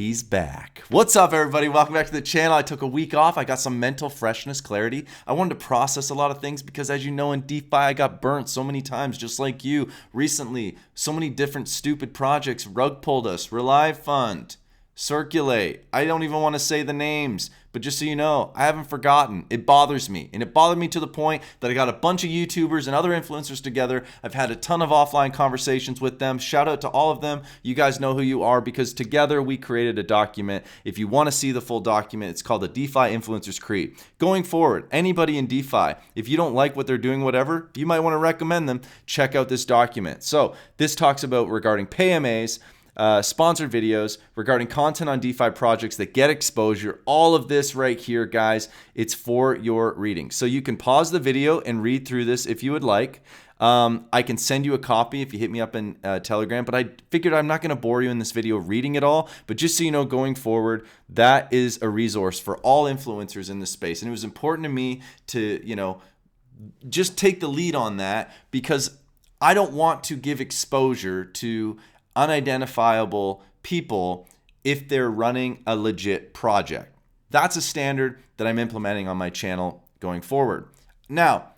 He's back. What's up, everybody? Welcome back to the channel. I took a week off. I got some mental freshness, clarity. I wanted to process a lot of things because, as you know, in DeFi, I got burnt so many times, just like you recently. So many different stupid projects rug pulled us. Rely Fund, Circulate. I don't even want to say the names, but just so you know, I haven't forgotten. It bothers me. And it bothered me to the point that I got a bunch of YouTubers and other influencers together. I've had a ton of offline conversations with them. Shout out to all of them. You guys know who you are because together we created a document. If you want to see the full document, it's called the DeFi Influencers Creed. Going forward, anybody in DeFi, if you don't like what they're doing, whatever, you might want to recommend them. Check out this document. So this talks about regarding PMAs, sponsored videos, regarding content on DeFi projects that get exposure. All of this right here, guys, it's for your reading. So you can pause the video and read through this if you would like. I can send you a copy if you hit me up in Telegram, but I figured I'm not going to bore you in this video reading it all. But just so you know, going forward, that is a resource for all influencers in this space. And it was important to me to, just take the lead on that because I don't want to give exposure to unidentifiable people if they're running a legit project. That's a standard that I'm implementing on my channel going forward. Now,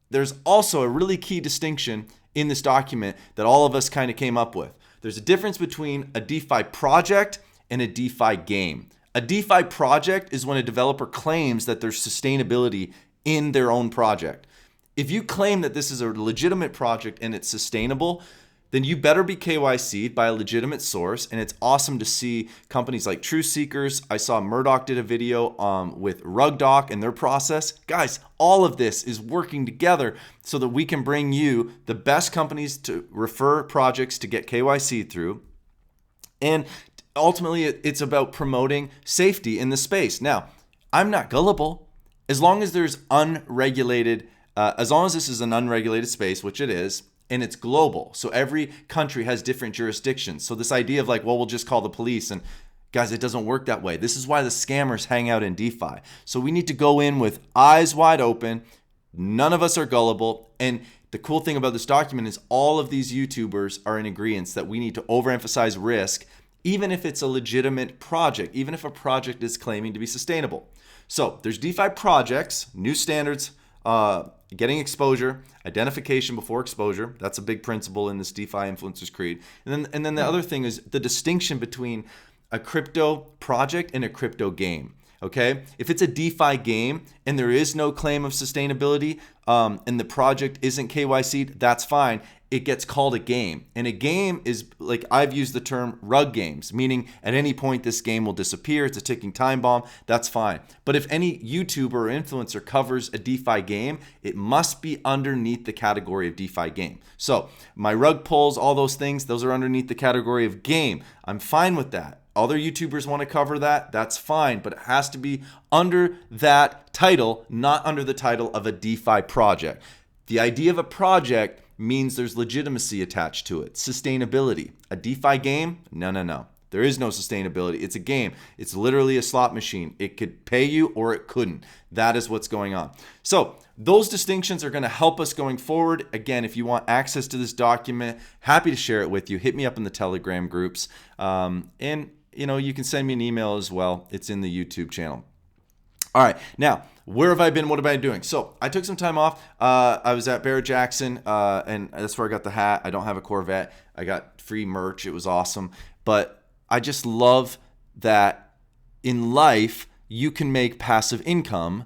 there's also a really key distinction in this document that all of us kind of came up with. There's a difference between a DeFi project and a DeFi game. A DeFi project is when a developer claims that there's sustainability in their own project. If you claim that this is a legitimate project and it's sustainable, then you better be KYC'd by a legitimate source. And it's awesome to see companies like Truth Seekers. I saw Murdoch did a video with RugDoc and their process. Guys, all of this is working together so that we can bring you the best companies to refer projects to get KYC through. And ultimately, it's about promoting safety in the space. Now, I'm not gullible. As long as there's unregulated, as long as this is an unregulated space, which it is, and it's global. So every country has different jurisdictions. So this idea of like, well, we'll just call the police, and guys, it doesn't work that way. This is why the scammers hang out in DeFi. So we need to go in with eyes wide open. None of us are gullible. And the cool thing about this document is all of these YouTubers are in agreement that we need to overemphasize risk, even if it's a legitimate project, even if a project is claiming to be sustainable. So there's DeFi projects, new standards, getting exposure, identification before exposure. That's a big principle in this DeFi Influencers Creed. And then the other thing is the distinction between a crypto project and a crypto game. Okay, if it's a DeFi game and there is no claim of sustainability and the project isn't KYC'd, that's fine. It gets called a game. And a game is, like, I've used the term rug games, meaning at any point this game will disappear. It's a ticking time bomb. That's fine. But if any YouTuber or influencer covers a DeFi game, it must be underneath the category of DeFi game. So my rug pulls, all those things, those are underneath the category of game. I'm fine with that. Other YouTubers want to cover that, that's fine, but it has to be under that title, not under the title of a DeFi project. The idea of a project means there's legitimacy attached to it, sustainability. A DeFi game? No. There is no sustainability. It's a game. It's literally a slot machine. It could pay you or it couldn't. That is what's going on. So those distinctions are going to help us going forward. Again, if you want access to this document, happy to share it with you. Hit me up in the Telegram groups. And you can send me an email as well. It's in the YouTube channel. All right, now, where have I been? What have I been doing? So I took some time off. I was at Barrett-Jackson, and that's where I got the hat. I don't have a Corvette. I got free merch. It was awesome. But I just love that in life, you can make passive income,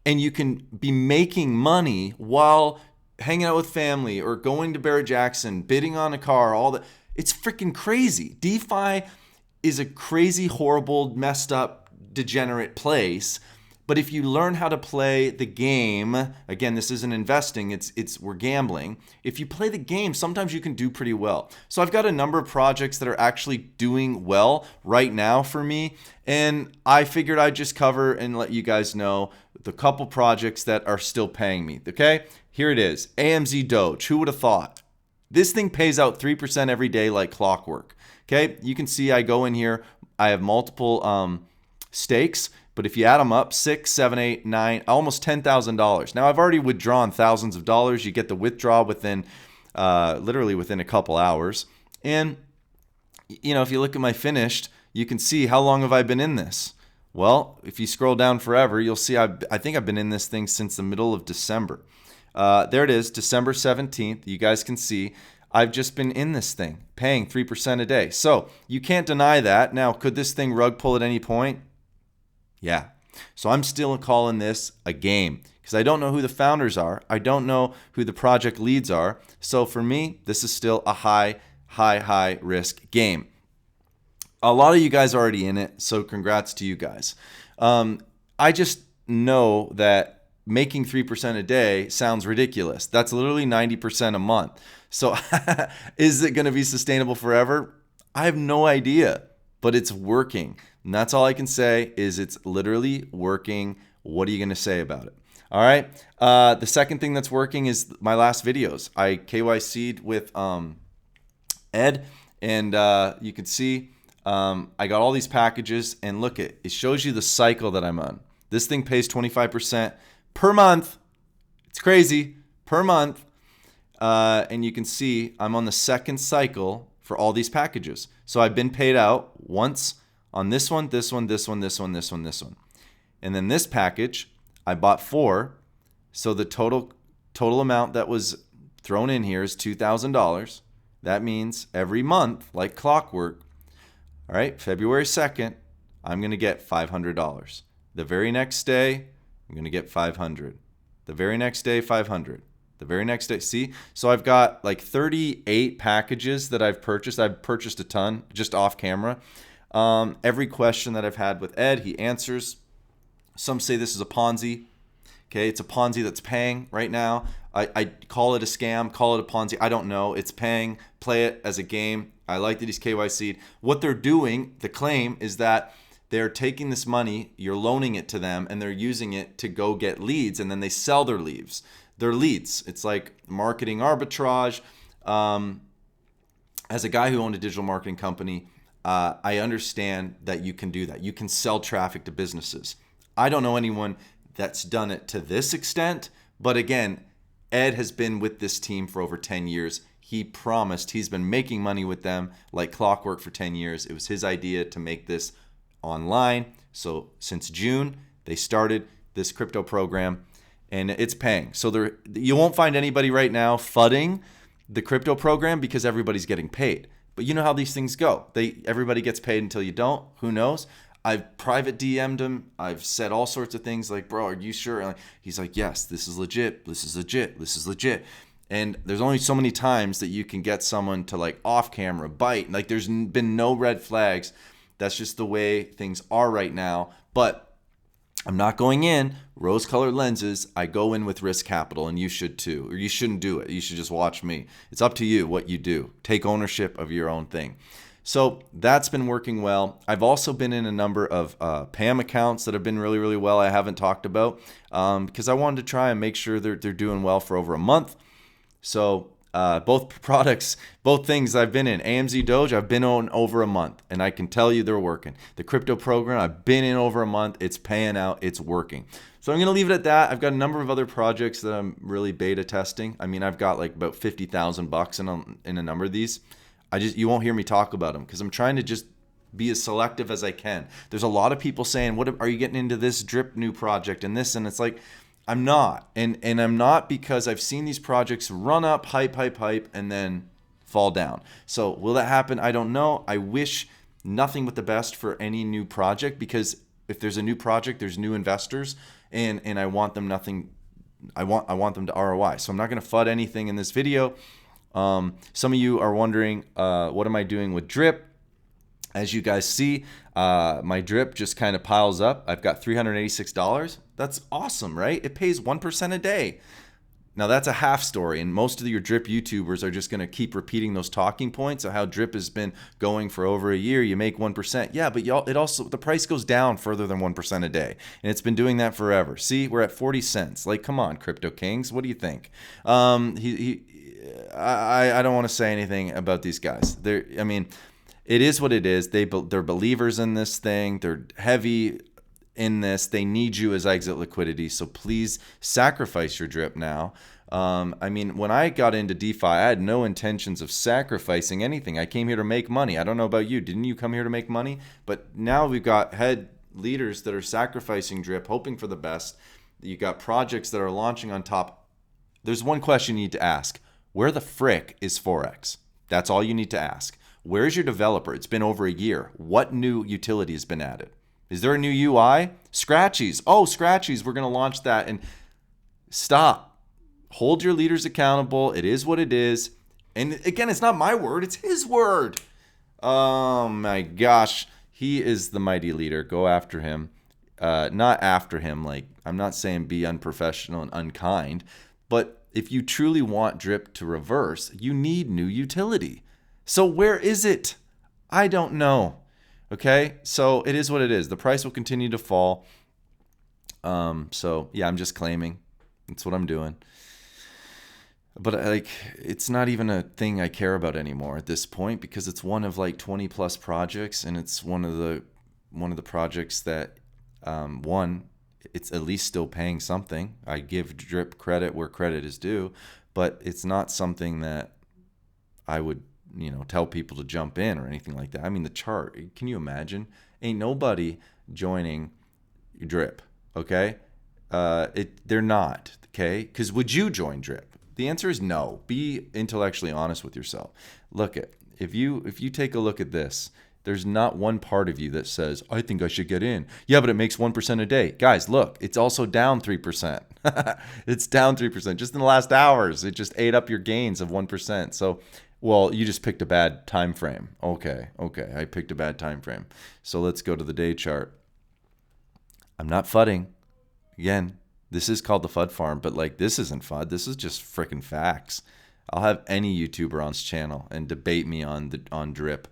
and you can be making money while hanging out with family or going to Barrett-Jackson, bidding on a car, all that. It's freaking crazy. DeFi is a crazy, horrible, messed up, degenerate place. But if you learn how to play the game, again, this isn't investing, we're gambling. If you play the game, sometimes you can do pretty well. So I've got a number of projects that are actually doing well right now for me. And I figured I'd just cover and let you guys know the couple projects that are still paying me. Okay, here it is. AMZ Doge. Who would have thought? This thing pays out 3% every day like clockwork. Okay, you can see I go in here. I have multiple stakes. But if you add them up, 6, 7, 8, 9, almost $10,000. Now, I've already withdrawn thousands of dollars. You get the withdrawal within, literally within a couple hours. And, if you look at my finished, you can see how long have I been in this. Well, if you scroll down forever, you'll see I think I've been in this thing since the middle of December. There it is, December 17th. You guys can see I've just been in this thing, paying 3% a day. So you can't deny that. Now, could this thing rug pull at any point? Yeah. So I'm still calling this a game because I don't know who the founders are. I don't know who the project leads are. So for me, this is still a high risk game. A lot of you guys are already in it, so congrats to you guys. I just know that making 3% a day sounds ridiculous. That's literally 90% a month. So is it going to be sustainable forever? I have no idea, but it's working. And that's all I can say is it's literally working. What are you going to say about it? All right. The second thing that's working is my last videos. I KYC'd with Ed, and you can see I got all these packages, and look, it shows you the cycle that I'm on. This thing pays 25% per month. It's crazy, per month. And you can see I'm on the second cycle for all these packages. So I've been paid out once on this one, this one, this one, this one, this one, this one. And then this package, I bought 4. So the total amount that was thrown in here is $2,000. That means every month, like clockwork, all right, February 2nd, I'm going to get $500. The very next day, I'm going to get $500. The very next day, $500. The very next day, see? So I've got like 38 packages that I've purchased. I've purchased a ton just off camera. Every question that I've had with Ed, he answers. Some say this is a Ponzi. Okay, it's a Ponzi that's paying right now. I call it a scam, call it a Ponzi. I don't know. It's paying. Play it as a game. I like that he's KYC'd. What they're doing, the claim, is that they're taking this money, you're loaning it to them, and they're using it to go get leads, and then they sell their leads. Their leads. It's like marketing arbitrage. As a guy who owned a digital marketing company, I understand that you can do that. You can sell traffic to businesses. I don't know anyone that's done it to this extent, but again, Ed has been with this team for over 10 years. He promised he's been making money with them like clockwork for 10 years. It was his idea to make this online. So since June, they started this crypto program and it's paying. So you won't find anybody right now fudding the crypto program because everybody's getting paid. But you know how these things go. Everybody gets paid until you don't. Who knows? I've private DM'd him. I've said all sorts of things like, bro, are you sure? And he's like, yes, this is legit. This is legit. This is legit. And there's only so many times that you can get someone to like off camera bite. Like there's been no red flags. That's just the way things are right now. But I'm not going in rose-colored lenses. I go in with risk capital, and you should too. Or you shouldn't do it. You should just watch me. It's up to you what you do. Take ownership of your own thing. So that's been working well. I've also been in a number of PAM accounts that have been really, really well. I haven't talked about because I wanted to try and make sure they're doing well for over a month. So both products, both things I've been in, AMZ Doge, I've been on over a month, and I can tell you they're working. The crypto program, I've been in over a month. It's paying out. It's working. So I'm going to leave it at that. I've got a number of other projects that I'm really beta testing. I mean, I've got like about $50,000 in a number of these. You won't hear me talk about them because I'm trying to just be as selective as I can. There's a lot of people saying, "What are you getting into this drip new project and this?" And it's like, I'm not. And I'm not because I've seen these projects run up, hype, and then fall down. So will that happen? I don't know. I wish nothing but the best for any new project because if there's a new project, there's new investors, and I want them nothing. I want them to ROI. So I'm not going to FUD anything in this video. Some of you are wondering, what am I doing with drip? As you guys see, my drip just kind of piles up. I've got $386. That's awesome, right? It pays 1% a day. Now that's a half story, and most of your drip YouTubers are just going to keep repeating those talking points of how drip has been going for over a year. You make 1%. Yeah, but the price goes down further than 1% a day, and it's been doing that forever. See, we're at 40 cents. Like, come on, crypto kings. What do you think? I don't want to say anything about these guys. It is what it is. They're believers in this thing. They're heavy in this. They need you as exit liquidity. So please sacrifice your drip now. I mean, when I got into DeFi, I had no intentions of sacrificing anything. I came here to make money. I don't know about you. Didn't you come here to make money? But now we've got head leaders that are sacrificing drip, hoping for the best. You got projects that are launching on top. There's one question you need to ask. Where the frick is Forex? That's all you need to ask. Where's your developer? It's been over a year. What new utility has been added? Is there a new UI? Scratchies. Oh, Scratchies. We're going to launch that. And stop. Hold your leaders accountable. It is what it is. And again, it's not my word. It's his word. Oh my gosh. He is the mighty leader. Go after him. Not after him. Like, I'm not saying be unprofessional and unkind. But if you truly want drip to reverse, you need new utility. So where is it? I don't know. Okay, so it is what it is. The price will continue to fall. So yeah, I'm just claiming. That's what I'm doing. But like, it's not even a thing I care about anymore at this point, because it's one of like 20 plus projects, and it's one of the projects that it's at least still paying something. I give drip credit where credit is due, but it's not something that I would tell people to jump in or anything like that. I mean, the chart, can you imagine? Ain't nobody joining drip, okay? They're not, okay? Because would you join drip? The answer is no. Be intellectually honest with yourself. Look, if you take a look at this, there's not one part of you that says, I think I should get in. Yeah, but it makes 1% a day. Guys, look, it's also down 3%. It's down 3%. Just in the last hours, it just ate up your gains of 1%. So, well, you just picked a bad time frame. Okay, I picked a bad time frame. So let's go to the day chart. I'm not fudding. Again, this is called the FUD farm, but like, this isn't FUD. This is just freaking facts. I'll have any YouTuber on this channel and debate me on drip.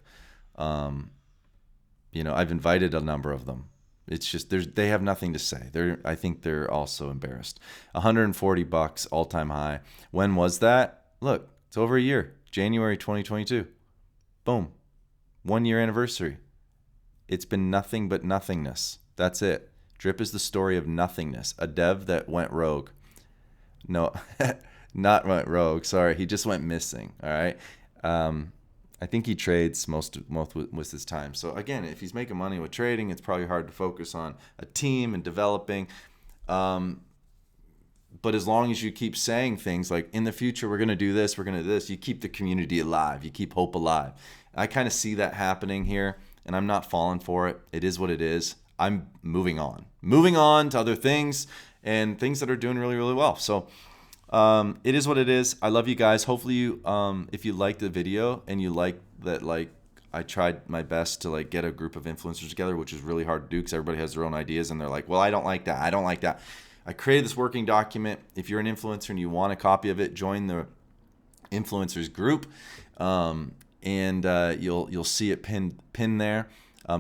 I've invited a number of them. It's just they have nothing to say. I think they're also embarrassed. $140 all-time high. When was that? Look, it's over a year. January 2022. Boom. 1 year anniversary. It's been nothing but nothingness. That's it. Drip is the story of nothingness. A dev that went rogue. No, not went rogue. Sorry, he just went missing. All right. I think he trades most with his time. So again, if he's making money with trading, it's probably hard to focus on a team and developing. But as long as you keep saying things like, in the future, we're going to do this, we're going to do this, you keep the community alive. You keep hope alive. I kind of see that happening here, and I'm not falling for it. It is what it is. I'm moving on. Moving on to other things and things that are doing really, really well. So it is what it is. I love you guys. Hopefully you, if you liked the video and you like that, like, I tried my best to like get a group of influencers together, which is really hard to do because everybody has their own ideas and they're like, well, I don't like that. I don't like that. I created this working document. If you're an influencer and you want a copy of it, join the influencers group, and you'll see it pinned there.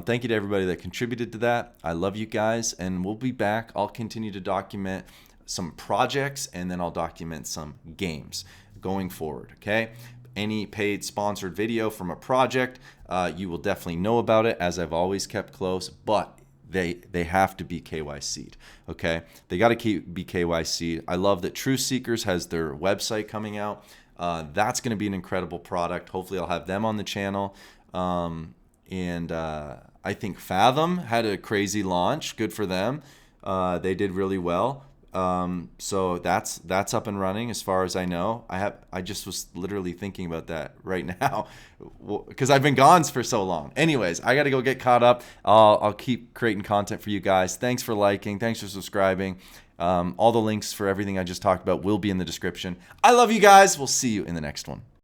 Thank you to everybody that contributed to that. I love you guys, and we'll be back. I'll continue to document some projects, and then I'll document some games going forward, okay? Any paid sponsored video from a project, you will definitely know about it, as I've always kept close, but they have to be KYC'd, okay? They got to be KYC'd. I love that Truth Seekers has their website coming out. That's going to be an incredible product. Hopefully I'll have them on the channel. And I think Fathom had a crazy launch. Good for them. They did really well. So that's up and running as far as I know. I just was literally thinking about that right now because I've been gone for so long. Anyways, I got to go get caught up. I'll keep creating content for you guys. Thanks for liking. Thanks for subscribing. All the links for everything I just talked about will be in the description. I love you guys. We'll see you in the next one.